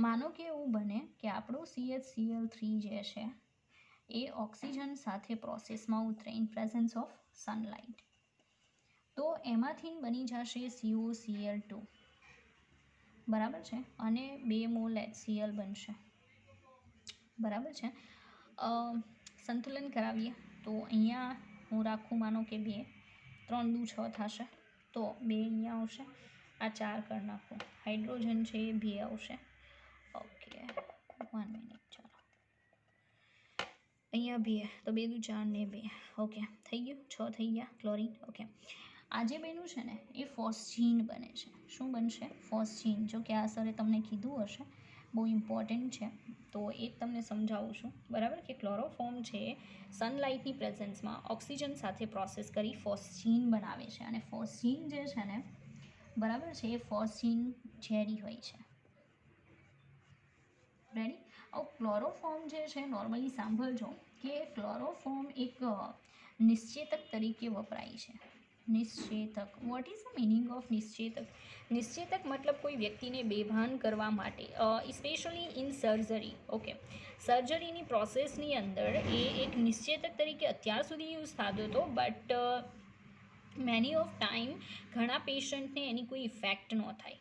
માનો કે એવું બને કે આપણું CHCl3 જે છે એ ઓક્સિજન સાથે પ્રોસેસમાં ઉતરે ઇન પ્રેઝન્સ ઓફ સનલાઇટ, તો એમાંથી બની જશે COCl2, બરાબર છે, અને 2 મોલ HCl બનશે, બરાબર છે. સંતુલન કરાવીએ તો અહીંયા હું રાખું, માનો કે 2, 3 દુ 6 થશે, તો 2 અહીંયા આવશે, આ 4 કરી નાખું, હાઇડ્રોજન છે એ 2 આવશે. ઓકે, 1 મિનિટ, ચાલો, અહીંયા 2, તો 2 દુ 4 ને 2, ઓકે, થઈ ગયું, 6 થઈ ગયા ક્લોરીન. ઓકે, આ જે બન્યું છે ને એ ફોસ્જીન બને છે. શું બનશે? ફોસ્જીન. જો કે આ સરે તમને કીધું હશે, બહુ ઇમ્પોર્ટન્ટ છે, તો એ જ તમને સમજાવું છું, બરાબર, કે ક્લોરોફોર્મ છે સનલાઇટની પ્રેઝન્સમાં ઓક્સિજન સાથે પ્રોસેસ કરી ફોસ્જીન બનાવે છે, અને ફોસ્જીન જે છે ને, બરાબર છે, એ ફોસ્જીન ઝેરી હોય છે. રેડી? ક્લોરોફોર્મ જે છે, નોર્મલી સાંભળજો કે ક્લોરોફોર્મ એક નિશ્ચેતક તરીકે વપરાય છે. નિશ્ચેતક, what is the meaning of નિશ્ચેતક? નિશ્ચેતક મતલબ કોઈ વ્યક્તિને બેભાન કરવા માટે, સ્પેશિયલી ઇન સર્જરી. ઓકે, સર્જરીની પ્રોસેસની અંદર એ એક નિશ્ચેતક તરીકે અત્યાર સુધી યુઝ થતો હતો, બટ મેની ઓફ ટાઈમ ઘણા પેશન્ટને એની કોઈ ઇફેક્ટ ન થાય.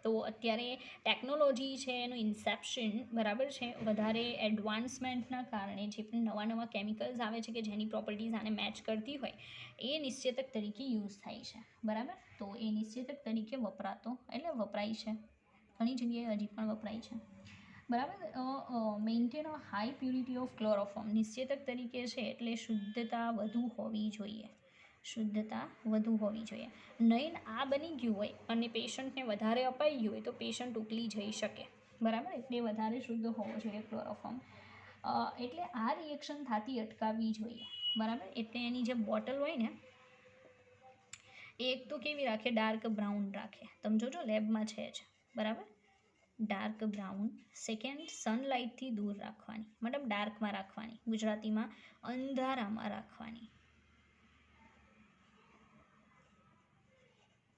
તો અત્યારે ટેકનોલોજી છે એનું ઇન્સેપ્શન, બરાબર છે, વધારે એડવાન્સમેન્ટના કારણે જે પણ નવા કેમિકલ્સ આવે છે કે જેની પ્રોપર્ટીઝ આને મેચ કરતી હોય એ નિશ્ચેતક તરીકે યુઝ થાય છે, બરાબર. તો એ નિશ્ચેતક તરીકે વપરાય છે, ઘણી જગ્યાએ હજી પણ વપરાય છે, બરાબર. Maintain a high purity of chloroform, નિશ્ચેતક તરીકે છે એટલે શુદ્ધતા વધુ હોવી જોઈએ, નહીં આ બની ગયું હોય અને પેશન્ટને વધારે અપાઈ ગયું હોય તો પેશન્ટ ઉકલી જઈ શકે, બરાબર. એટલે વધારે શુદ્ધ હોવો જોઈએ ક્લોરોફોર્મ. એટલે આ રિએક્શન થતી અટકાવવી જોઈએ, બરાબર. એટલે એની જે બોટલ હોય ને એ એક તો કેવી રાખે? ડાર્ક બ્રાઉન રાખે. તમે જોજો લેબમાં છે જ, બરાબર, ડાર્ક બ્રાઉન. સેકન્ડ, સનલાઇટથી દૂર રાખવાની, મતલબ ડાર્કમાં રાખવાની, ગુજરાતીમાં અંધારામાં રાખવાની,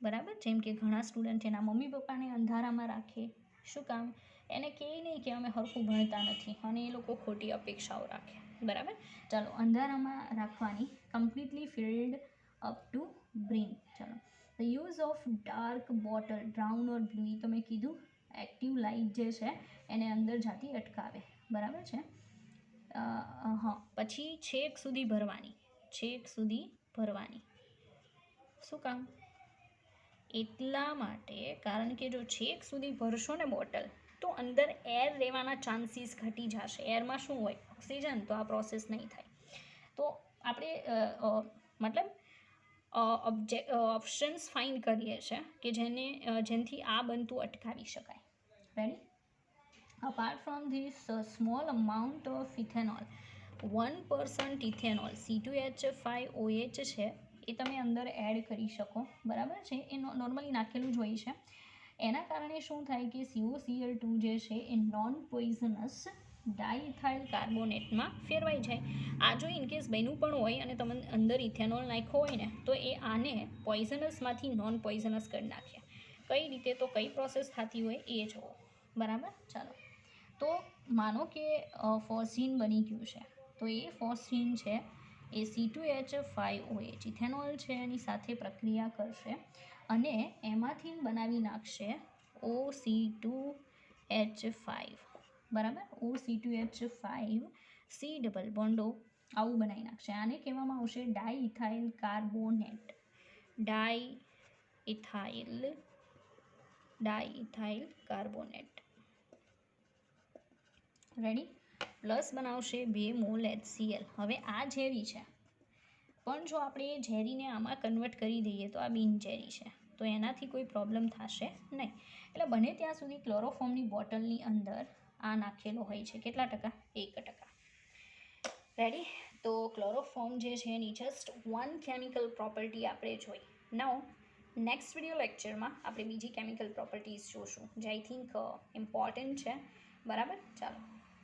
બરાબર. જેમ કે ઘણા સ્ટુડન્ટ એના મમ્મી પપ્પાને અંધારામાં રાખે. શું કામ? એને કહે નહીં કે અમે હરખું ભણતા નથી, અને એ લોકો ખોટી અપેક્ષાઓ રાખે, બરાબર. ચાલો, અંધારામાં રાખવાની, completely filled up to brim. ચાલો, the use of dark bottle, brown or blue, એ તો મેં કીધું, એક્ટિવ લાઇટ જે છે એને અંદર જાતી અટકાવે, બરાબર છે. પછી છેક સુધી ભરવાની, શું કામ? એટલા માટે, કારણ કે જો છેક સુધી ભરશો ને બોટલ, તો અંદર એર રહેવાના ચાન્સીસ ઘટી જશે. એરમાં શું હોય? ઓક્સિજન. તો આ પ્રોસેસ નહીં થાય. તો આપણે મતલબ ઓપ્શન્સ ફાઇન્ડ કરીએ છીએ કે જેનાથી આ બનતું અટકાવી શકાય. Ready? Apart from this small amount of ethanol, 1% ethanol, C2H5OH છે એ તમે અંદર એડ કરી શકો, બરાબર છે. એ નોર્મલી નાખેલું જ હોય છે. એના કારણે શું થાય કે COCl2 જે છે એ નોન પોઈઝનસ ડાયઇથાઇલ કાર્બોનેટમાં ફેરવાઈ જાય. આ જો ઇનકેસ બન્યું પણ હોય અને તમે અંદર ઇથેનોલ નાખ્યો હોય ને, તો એ આને પોઈઝનસમાંથી નોન પોઈઝનસ કરી નાખે. કઈ રીતે? તો કઈ પ્રોસેસ થતી હોય એ જુઓ, બરાબર. ચાલો, તો માનો કે ફોસ્જીન બની ગયું છે, તો એ ફોસ્જીન છે એ C2H5OH ઇથેનોલ છે એની સાથે પ્રક્રિયા કરશે અને એમાંથી બનાવી નાખશે OC2H5, બરાબર. OC2H5 C ડબલ બોન્ડો આવું બનાવી નાખશે. આને કહેવામાં આવશે ડાયઇથાઇલ કાર્બોનેટ. રેડી? પ્લસ બનાવશે 2 મોલ HCl. હવે આ ઝેરી છે, પણ જો આપણે એ ઝેરીને આમાં કન્વર્ટ કરી દઈએ તો આ બિનઝેરી છે, તો એનાથી કોઈ પ્રોબ્લેમ થશે નહીં. એટલે બને ત્યાં સુધી ક્લોરોફોર્મની બોટલની અંદર આ નાખેલો હોય છે. કેટલા ટકા? 1%. રેડી? તો ક્લોરોફોર્મ જે છે એની જસ્ટ વન કેમિકલ પ્રોપર્ટી આપણે જોઈ. નાઉ નેક્સ્ટ વિડીયો લેક્ચરમાં આપણે બીજી કેમિકલ પ્રોપર્ટીઝ જોશું જે આઈ થિંક ઇમ્પોર્ટન્ટ છે. બરાબર, ચાલો.